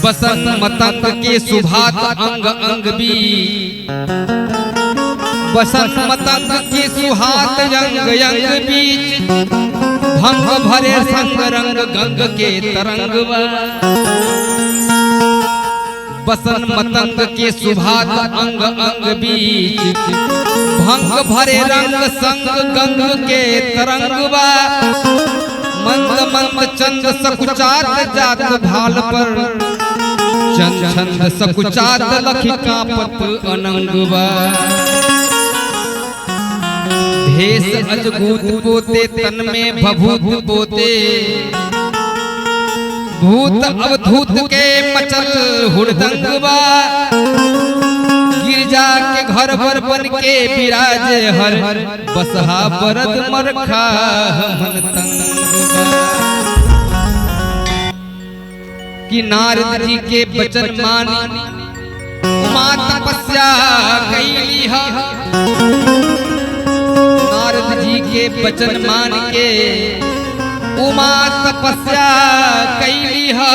बसन मतंग के सुभात अंग अंग भी बसन मतंग के सुहात अंग अंग बीच भंग भरे संग रंग गंग के तरंगवा। बसन मतंग के सुभात अंग अंग बीच भंग भरे रंग संग गंग के तरंगवा। मंद मंद चंद सकुचात जात भाल पर चंद छंद सकुचात लखी कापत अनंगवा। भेष अजगूत पोते तन में भभूत पोते भूत अवधूत के मचल हुड़दंगवा। गिरजा के घर भर बन के विराजे हर बसहा बरद मरखा मन तंगवा। कि नारद जी के बचन मानी उमा तपस्या कैली हा। नारद जी के बचन मान के उमा तपस्या कैली हा।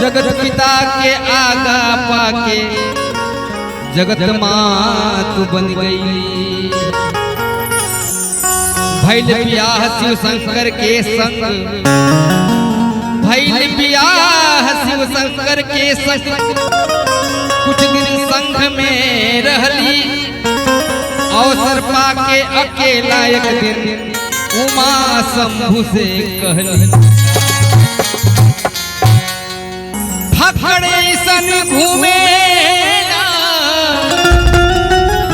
जगत पिता के आगा पाके जगत मातु बन गई। भैल बियाह शिव शंकर के संग भैल बियाह शिव शंकर के संग कुछ दिन संग में रहली। अवसर पाके अकेला एक दिन उमा शंभु से कहली फखड़े सन घूमे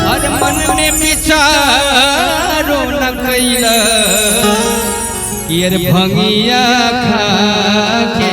हर मन में विचारो न कैला। कि भंगिया खा के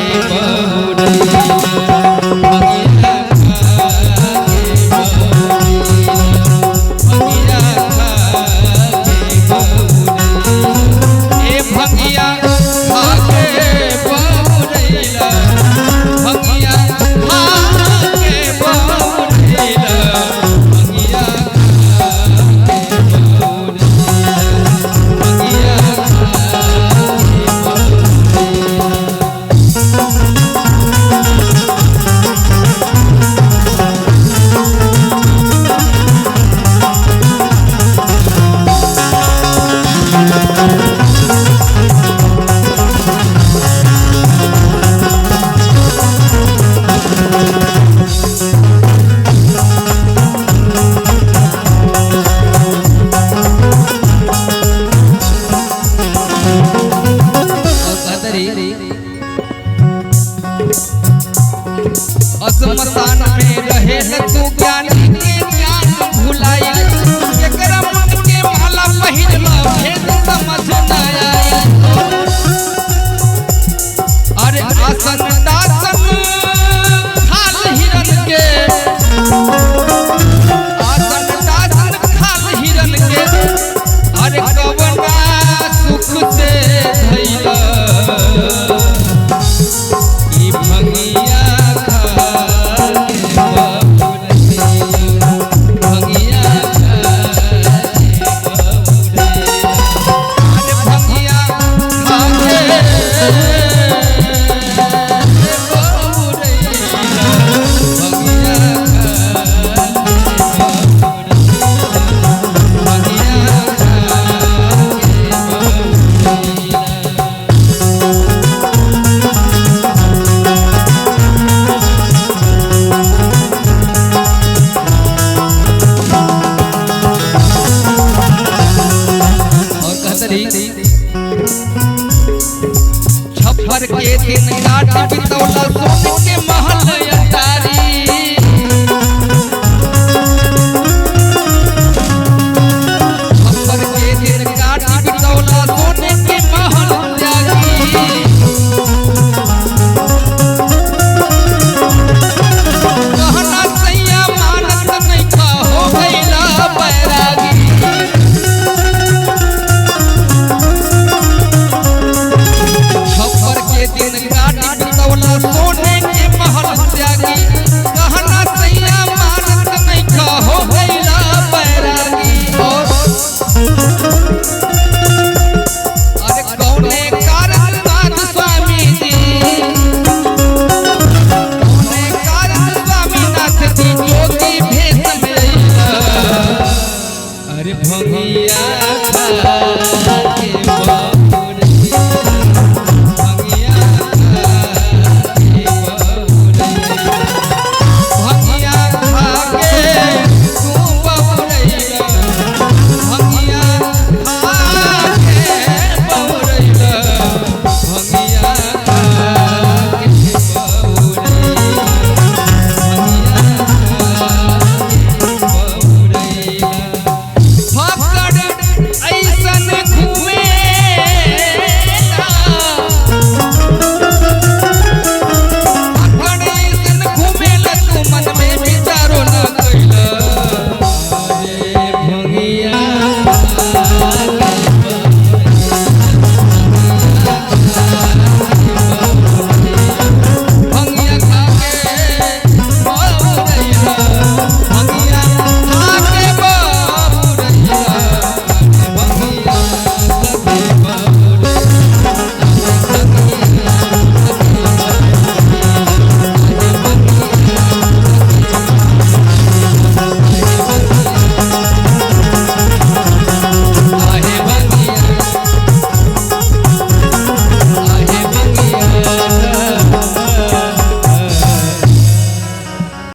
भंगिया